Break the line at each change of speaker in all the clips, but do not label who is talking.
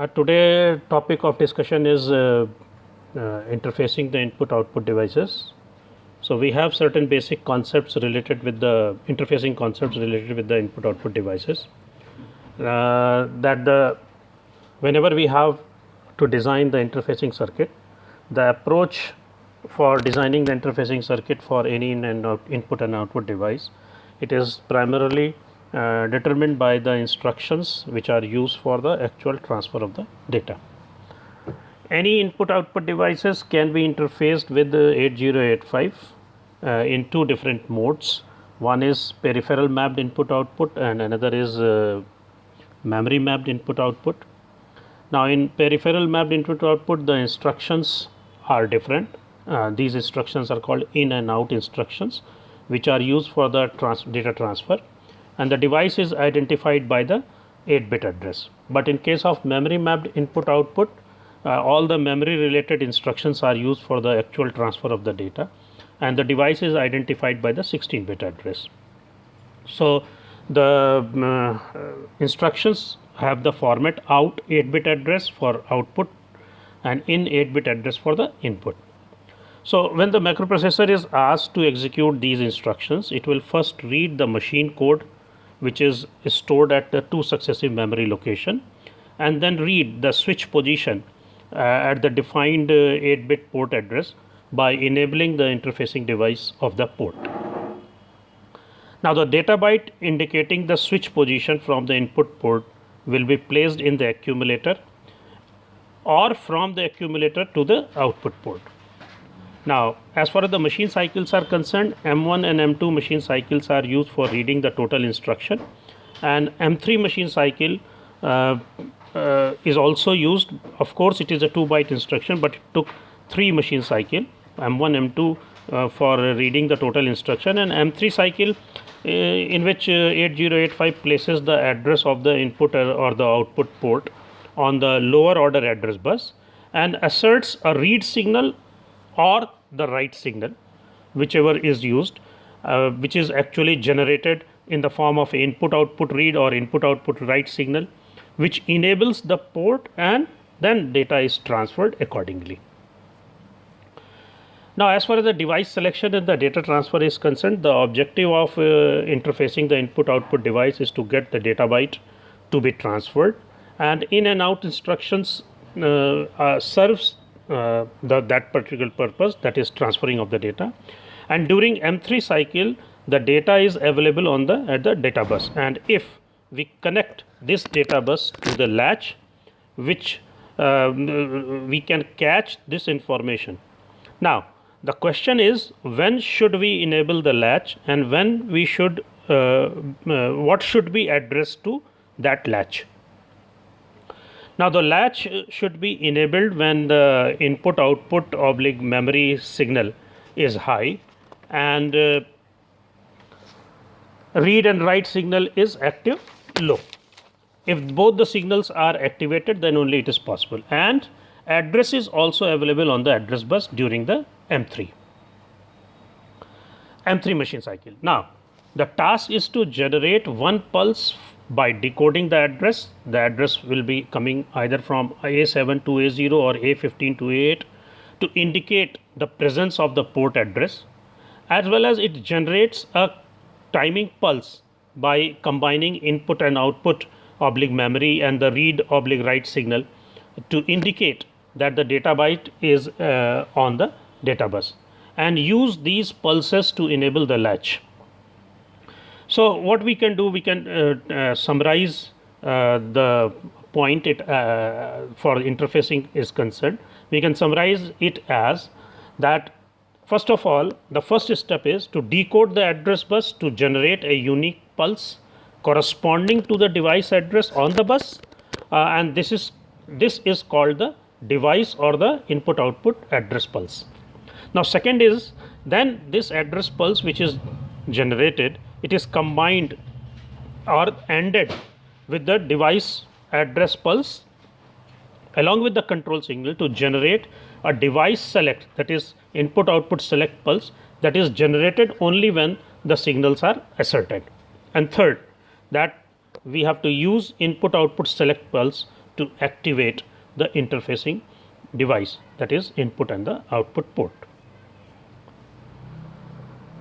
Today topic of discussion is interfacing the input-output devices. So we have certain basic concepts related with the interfacing concepts related with the input-output devices. Whenever we have to design the interfacing circuit, the approach for designing the interfacing circuit for any input and output device, it is primarily determined by the instructions which are used for the actual transfer of the data. Any input output devices can be interfaced with the 8085 in two different modes. One is peripheral mapped input output and another is memory mapped input output. Now in peripheral mapped input output, the instructions are different. These instructions are called in and out instructions, which are used for the data transfer, and the device is identified by the 8-bit address. But in case of memory mapped input output, all the memory related instructions are used for the actual transfer of the data, and the device is identified by the 16-bit address. So the instructions have the format out 8-bit address for output and in 8-bit address for the input. So when the microprocessor is asked to execute these instructions, it will first read the machine code which is stored at the two successive memory location, and then read the switch position at the defined 8-bit port address by enabling the interfacing device of the port. Now the data byte indicating the switch position from the input port will be placed in the accumulator or from the accumulator to the output port. Now, as far as the machine cycles are concerned, M1 and M2 machine cycles are used for reading the total instruction, and M3 machine cycle is also used. Of course, it is a 2-byte instruction, but it took 3 machine cycle, M1, M2 for reading the total instruction, and M3 cycle in which 8085 places the address of the input or the output port on the lower order address bus and asserts a read signal or the write signal, whichever is used, which is actually generated in the form of input output read or input output write signal, which enables the port, and then data is transferred accordingly. Now, as far as the device selection and the data transfer is concerned, the objective of interfacing the input output device is to get the data byte to be transferred, and in and out instructions serves that particular purpose, that is transferring of the data. And during M3 cycle, the data is available on at the data bus, and if we connect this data bus to the latch, which we can catch this information. Now the question is, when should we enable the latch, and when we should what should be addressed to that latch? Now the latch should be enabled when the input output oblique memory signal is high and read and write signal is active low. If both the signals are activated, then only it is possible, and address is also available on the address bus during the M3 machine cycle. Now the task is to generate one pulse by decoding the address. The address will be coming either from A7 to A0 or A15 to A8 to indicate the presence of the port address, as well as it generates a timing pulse by combining input and output oblique memory and the read oblique write signal to indicate that the data byte is on the data bus, and use these pulses to enable the latch. So what we can do, we can summarize the point for interfacing is concerned. We can summarize it as that, first of all, the first step is to decode the address bus to generate a unique pulse corresponding to the device address on the bus, and this is called the device or the input output address pulse. Now second is, then this address pulse which is generated, it is combined or ANDed with the device address pulse along with the control signal to generate a device select, that is input output select pulse, that is generated only when the signals are asserted. And third, that we have to use input output select pulse to activate the interfacing device, that is input and the output port.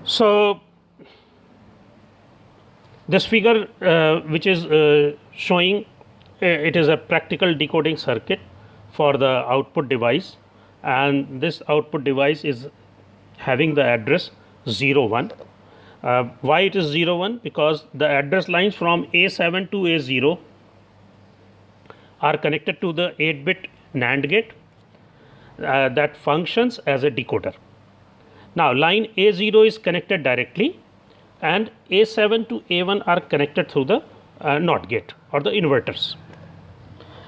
So this figure which is showing it is a practical decoding circuit for the output device, and this output device is having the address 01. Why it is 01? Because the address lines from A7 to A0 are connected to the 8-bit NAND gate that functions as a decoder. Now line A0 is connected directly, and A7 to A1 are connected through the NOT gate or the inverters.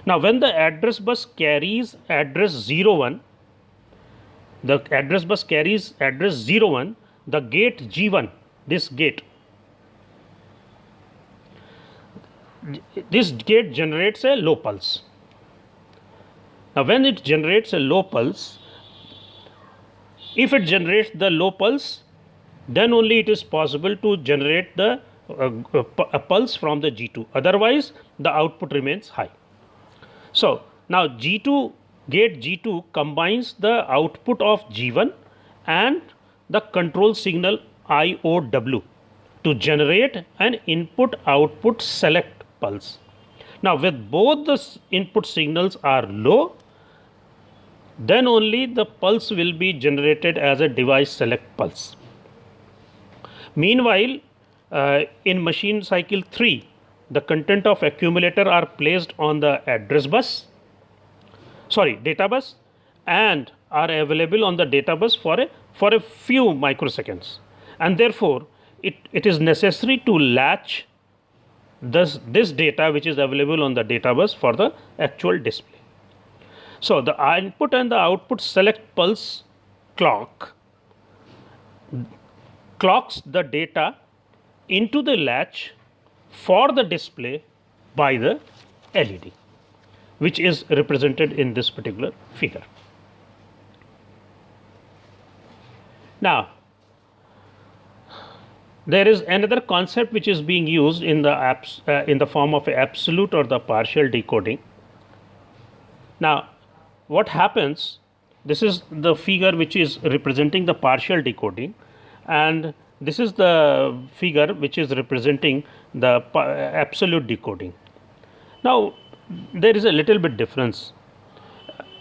Now when the address bus carries address 01, the address bus carries address 01, the gate G1, this gate generates a low pulse. Now when it generates a low pulse, if it generates the low pulse, then only it is possible to generate the a pulse from the G2, otherwise the output remains high. So now gate G2 combines the output of G1 and the control signal IOW to generate an input output select pulse. Now with both the input signals are low, then only the pulse will be generated as a device select pulse. Meanwhile, in machine cycle 3, the content of accumulator are placed on the data bus, and are available on the data bus for a few microseconds, and therefore it is necessary to latch this data which is available on the data bus for the actual display. So the input and the output select pulse clocks the data into the latch for the display by the LED, which is represented in this particular figure. Now there is another concept which is being used in the form of absolute or the partial decoding. Now what happens, this is the figure which is representing the partial decoding, and this is the figure which is representing the absolute decoding. Now there is a little bit difference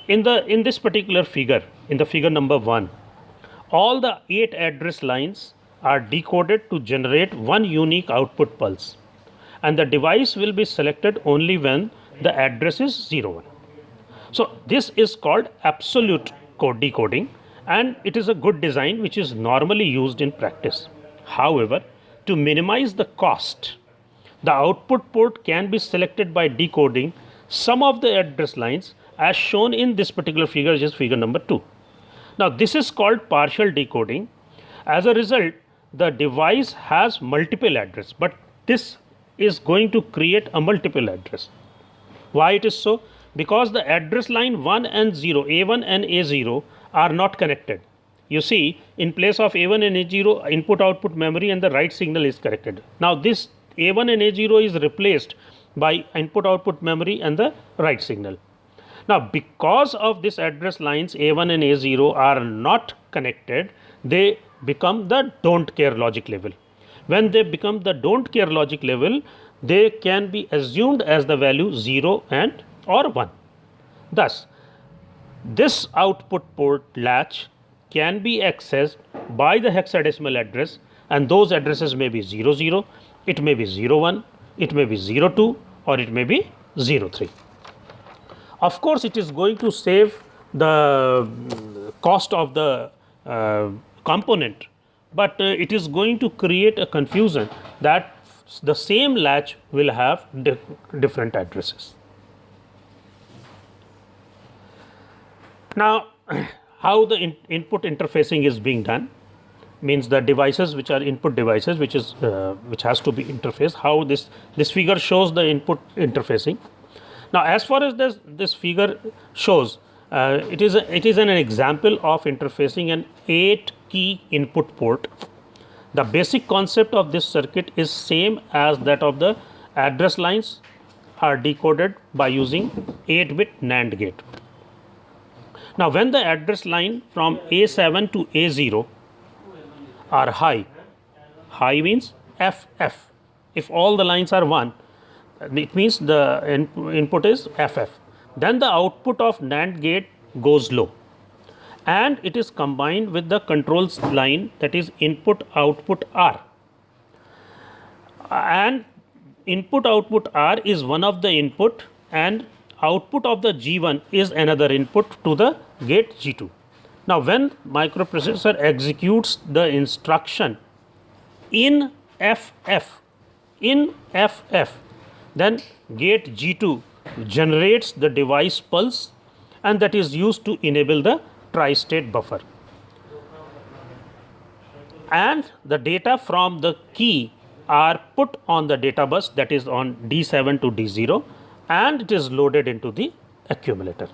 in this particular figure. In the figure number 1, all the 8 address lines are decoded to generate one unique output pulse, and the device will be selected only when the address is 01. So this is called absolute code decoding, and it is a good design which is normally used in practice. However, to minimize the cost, the output port can be selected by decoding some of the address lines as shown in this particular figure, which is figure number 2. Now this is called partial decoding. As a result, the device has multiple address, but this is going to create a multiple address. Why it is so? Because the address line 1 and 0, A1 and A0 are not connected. You see, in place of A1 and A0, input output memory and the write signal is connected. Now this A1 and A0 is replaced by input output memory and the write signal. Now because of this address lines A1 and A0 are not connected, they become the don't care logic level. When they become the don't care logic level, they can be assumed as the value 0 and or 1. Thus, this output port latch can be accessed by the hexadecimal address, and those addresses may be 00, it may be 01, it may be 02, or it may be 03. Of course, it is going to save the cost of the component, but it is going to create a confusion that the same latch will have different addresses. Now, how the input interfacing is being done means the devices which are input devices, which has to be interfaced. How this figure shows the input interfacing. Now, as far as this figure shows, it is an example of interfacing an 8-key input port. The basic concept of this circuit is same as that of the address lines are decoded by using 8-bit NAND gate. Now, when the address line from A7 to A0 are high, high means FF. If all the lines are 1, it means the input is FF. Then the output of NAND gate goes low, and it is combined with the controls line, that is input output R. And input output R is one of the input, and output of the G1 is another input to the gate G2. Now, when microprocessor executes the instruction in FF, then gate G2 generates the device pulse, and that is used to enable the tri-state buffer. And the data from the key are put on the data bus, that is on D7 to D0, and it is loaded into the accumulator.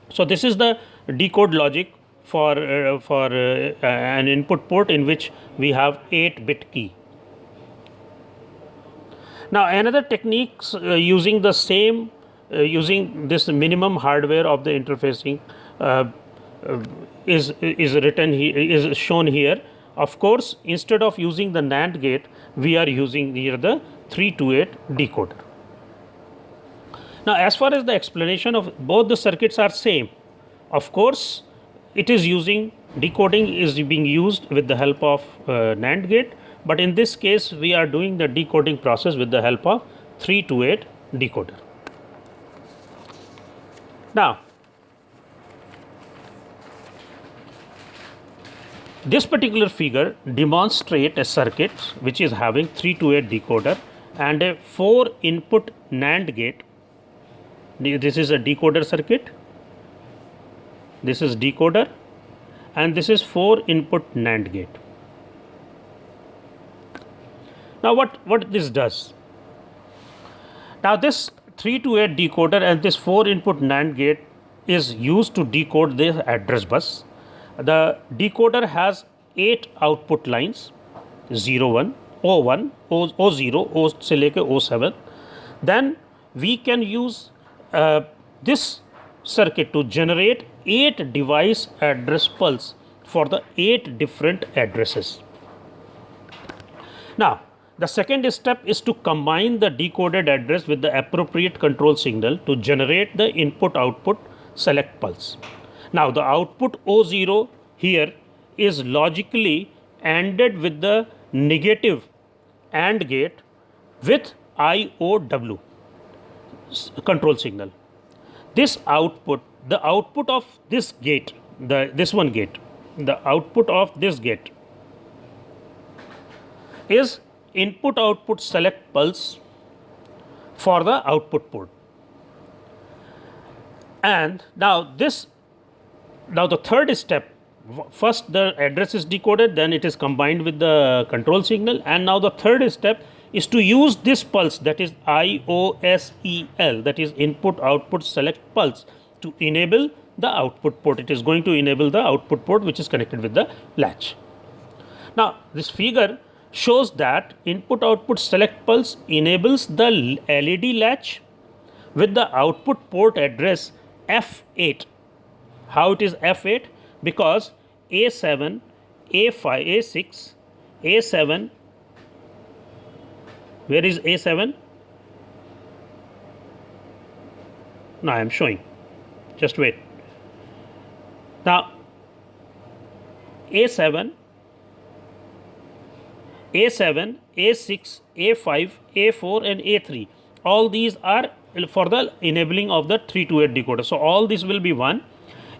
So, this is the decode logic for an input port in which we have 8-bit key. Now, another techniques using the same using this minimum hardware of the interfacing is written here, is shown here. Of course, instead of using the NAND gate, we are using here the 3 to 8 decoder. Now, as far as the explanation of both the circuits are same, of course, it is using decoding is being used with the help of NAND gate, but in this case we are doing the decoding process with the help of 3 to 8 decoder. Now, this particular figure demonstrates a circuit which is having 3 to 8 decoder and a 4 input NAND gate. This is a decoder circuit, this is decoder, and this is 4 input NAND gate. Now, what this does? Now, this 3 to 8 decoder and this 4 input NAND gate is used to decode the address bus. The decoder has 8 output lines, 01, O1, O0, O से लेके O7. Then we can use this circuit to generate 8 device address pulse for the 8 different addresses. Now, the second step is to combine the decoded address with the appropriate control signal to generate the input output select pulse. Now, the output O0 here is logically ANDed with the negative AND gate with IOW control signal. This output, the output of this gate, this one gate, the output of this gate is input output select pulse for the output port. And now the third step, first the address is decoded, then it is combined with the control signal, and now the third step is to use this pulse, that is IOSEL, that is input output select pulse, to enable the output port. It is going to enable the output port which is connected with the latch. Now, this figure shows that input output select pulse enables the LED latch with the output port address F8. How it is F8? Because A7, A5, A6, A7, where is A7? No, I am showing, just wait. Now, A7, A7, A6, A5, A4 and A3, all these are for the enabling of the 3 to 8 decoder. So, all this will be 1.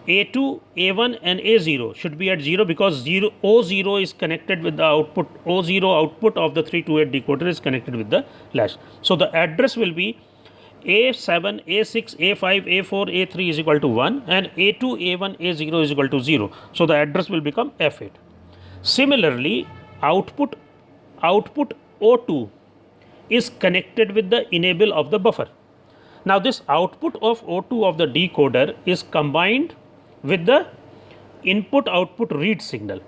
A2, A1 and A0 should be at 0 because O0 is connected with the output, O0 output of the 3 to 8 decoder is connected with the latch. So, the address will be A7, A6, A5, A4, A3 is equal to 1 and A2, A1, A0 is equal to 0. So, the address will become F8. Similarly, output O2 is connected with the enable of the buffer. Now, this output of O2 of the decoder is combined with the input output read signal,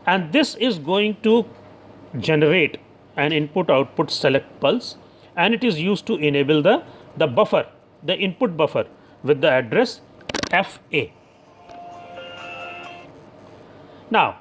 and this is going to generate an input output select pulse, and it is used to enable the buffer, the input buffer with the address FA. Now,